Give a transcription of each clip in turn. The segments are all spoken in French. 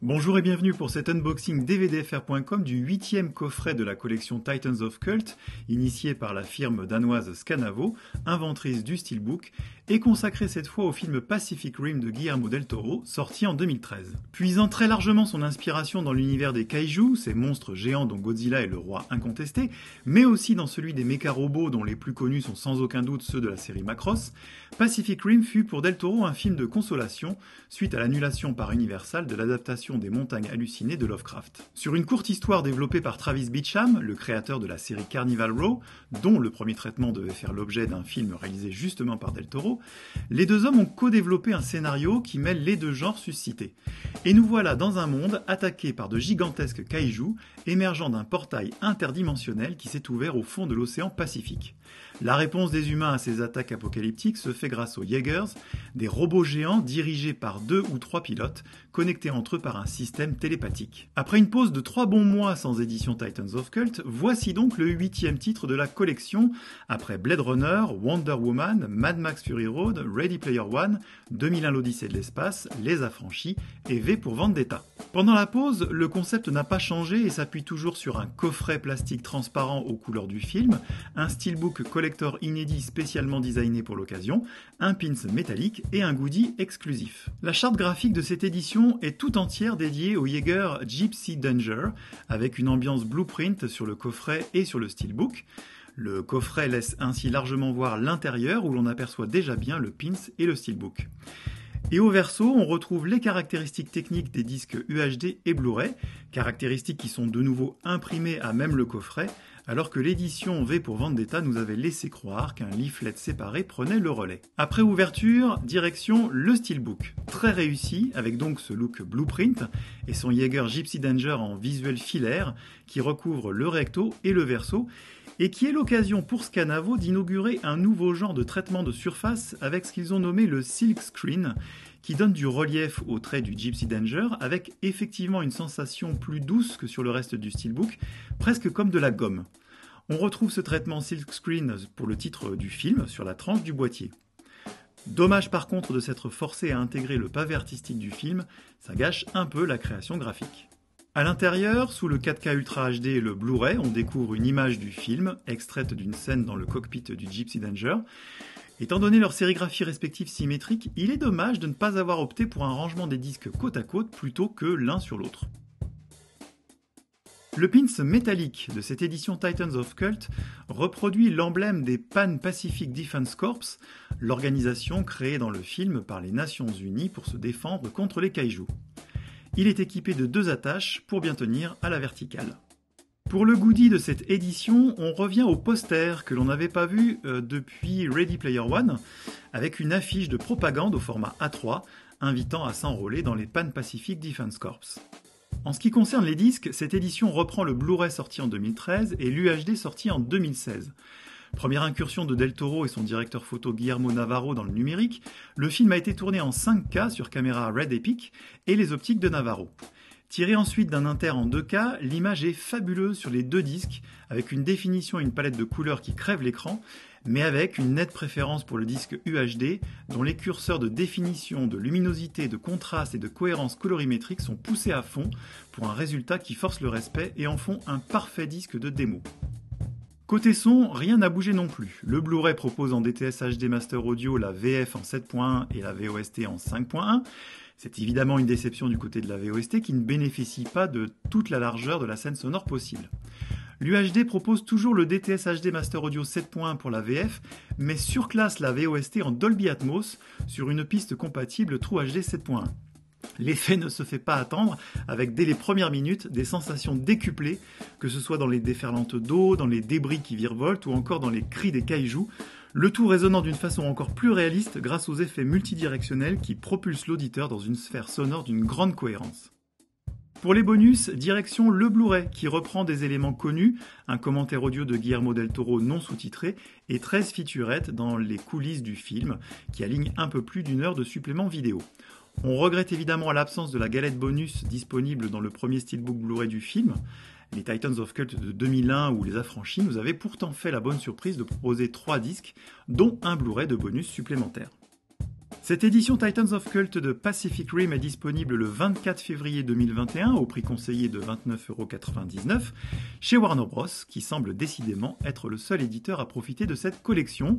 Bonjour et bienvenue pour cet unboxing dvdfr.com du 8e coffret de la collection Titans of Cult, initié par la firme danoise Scanavo, inventrice du steelbook, et consacré cette fois au film Pacific Rim de Guillermo del Toro, sorti en 2013. Puisant très largement son inspiration dans l'univers des kaiju, ces monstres géants dont Godzilla est le roi incontesté, mais aussi dans celui des méca-robots dont les plus connus sont sans aucun doute ceux de la série Macross, Pacific Rim fut pour del Toro un film de consolation, suite à l'annulation par Universal de l'adaptation des montagnes hallucinées de Lovecraft. Sur une courte histoire développée par Travis Beacham, le créateur de la série Carnival Row, dont le premier traitement devait faire l'objet d'un film réalisé justement par del Toro, les deux hommes ont co-développé un scénario qui mêle les deux genres suscités. Et nous voilà dans un monde attaqué par de gigantesques kaiju, émergeant d'un portail interdimensionnel qui s'est ouvert au fond de l'océan Pacifique. La réponse des humains à ces attaques apocalyptiques se fait grâce aux Jaegers, des robots géants dirigés par 2 ou 3 pilotes, connectés entre eux par un système télépathique. Après une pause de 3 bons mois sans édition Titans of Cult, voici donc le 8e titre de la collection, après Blade Runner, Wonder Woman, Mad Max Fury Road, Ready Player One, 2001 l'Odyssée de l'espace, Les Affranchis et V pour Vendetta. Pendant la pause, le concept n'a pas changé et s'appuie toujours sur un coffret plastique transparent aux couleurs du film, un steelbook collector inédit spécialement designé pour l'occasion, un pins métallique et un goodie exclusif. La charte graphique de cette édition est tout entière dédiée au Jaeger Gypsy Danger, avec une ambiance blueprint sur le coffret et sur le steelbook. Le coffret laisse ainsi largement voir l'intérieur où l'on aperçoit déjà bien le pins et le steelbook. Et au verso, on retrouve les caractéristiques techniques des disques UHD et Blu-ray, caractéristiques qui sont de nouveau imprimées à même le coffret, alors que l'édition V pour Vendetta nous avait laissé croire qu'un leaflet séparé prenait le relais. Après ouverture, direction le steelbook. Très réussi, avec donc ce look blueprint et son Jaeger Gypsy Danger en visuel filaire qui recouvre le recto et le verso, et qui est l'occasion pour Scanavo d'inaugurer un nouveau genre de traitement de surface avec ce qu'ils ont nommé le silk screen, qui donne du relief au trait du Gypsy Danger avec effectivement une sensation plus douce que sur le reste du steelbook, presque comme de la gomme. On retrouve ce traitement silk screen pour le titre du film sur la tranche du boîtier. Dommage par contre de s'être forcé à intégrer le pavé artistique du film, ça gâche un peu la création graphique. À l'intérieur, sous le 4K Ultra HD et le Blu-ray, on découvre une image du film, extraite d'une scène dans le cockpit du Gypsy Danger. Étant donné leurs sérigraphies respectives symétriques, il est dommage de ne pas avoir opté pour un rangement des disques côte à côte plutôt que l'un sur l'autre. Le pins métallique de cette édition Titans of Cult reproduit l'emblème des Pan Pacific Defense Corps, l'organisation créée dans le film par les Nations Unies pour se défendre contre les kaiju. Il est équipé de 2 attaches pour bien tenir à la verticale. Pour le goodie de cette édition, on revient au poster que l'on n'avait pas vu depuis Ready Player One, avec une affiche de propagande au format A3, invitant à s'enrôler dans les Pan Pacific Defense Corps. En ce qui concerne les disques, cette édition reprend le Blu-ray sorti en 2013 et l'UHD sorti en 2016. Première incursion de del Toro et son directeur photo Guillermo Navarro dans le numérique, le film a été tourné en 5K sur caméra Red Epic et les optiques de Navarro. Tiré ensuite d'un inter en 2K, l'image est fabuleuse sur les 2 disques, avec une définition et une palette de couleurs qui crèvent l'écran, mais avec une nette préférence pour le disque UHD, dont les curseurs de définition, de luminosité, de contraste et de cohérence colorimétrique sont poussés à fond pour un résultat qui force le respect et en font un parfait disque de démo. Côté son, rien n'a bougé non plus. Le Blu-ray propose en DTS HD Master Audio la VF en 7.1 et la VOST en 5.1. C'est évidemment une déception du côté de la VOST qui ne bénéficie pas de toute la largeur de la scène sonore possible. L'UHD propose toujours le DTS HD Master Audio 7.1 pour la VF, mais surclasse la VOST en Dolby Atmos sur une piste compatible True HD 7.1. L'effet ne se fait pas attendre, avec dès les premières minutes des sensations décuplées, que ce soit dans les déferlantes d'eau, dans les débris qui virevoltent ou encore dans les cris des kaiju, le tout résonnant d'une façon encore plus réaliste grâce aux effets multidirectionnels qui propulsent l'auditeur dans une sphère sonore d'une grande cohérence. Pour les bonus, direction le Blu-ray qui reprend des éléments connus, un commentaire audio de Guillermo del Toro non sous-titré et 13 featurettes dans les coulisses du film qui alignent un peu plus d'1 heure de supplément vidéo. On regrette évidemment l'absence de la galette bonus disponible dans le premier steelbook Blu-ray du film. Les Titans of Cult de 2001 ou Les Affranchis nous avaient pourtant fait la bonne surprise de proposer 3 disques, dont un Blu-ray de bonus supplémentaire. Cette édition Titans of Cult de Pacific Rim est disponible le 24 février 2021 au prix conseillé de 29,99€ chez Warner Bros, qui semble décidément être le seul éditeur à profiter de cette collection,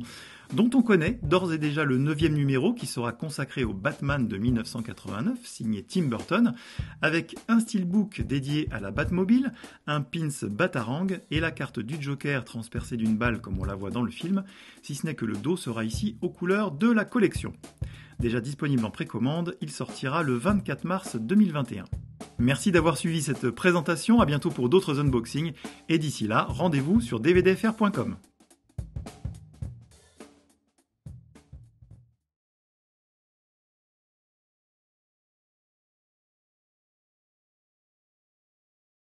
dont on connaît d'ores et déjà le 9e numéro qui sera consacré au Batman de 1989, signé Tim Burton, avec un steelbook dédié à la Batmobile, un pins Batarang et la carte du Joker transpercée d'une balle comme on la voit dans le film, si ce n'est que le dos sera ici aux couleurs de la collection. Déjà disponible en précommande, il sortira le 24 mars 2021. Merci d'avoir suivi cette présentation, à bientôt pour d'autres unboxings, et d'ici là, rendez-vous sur dvdfr.com.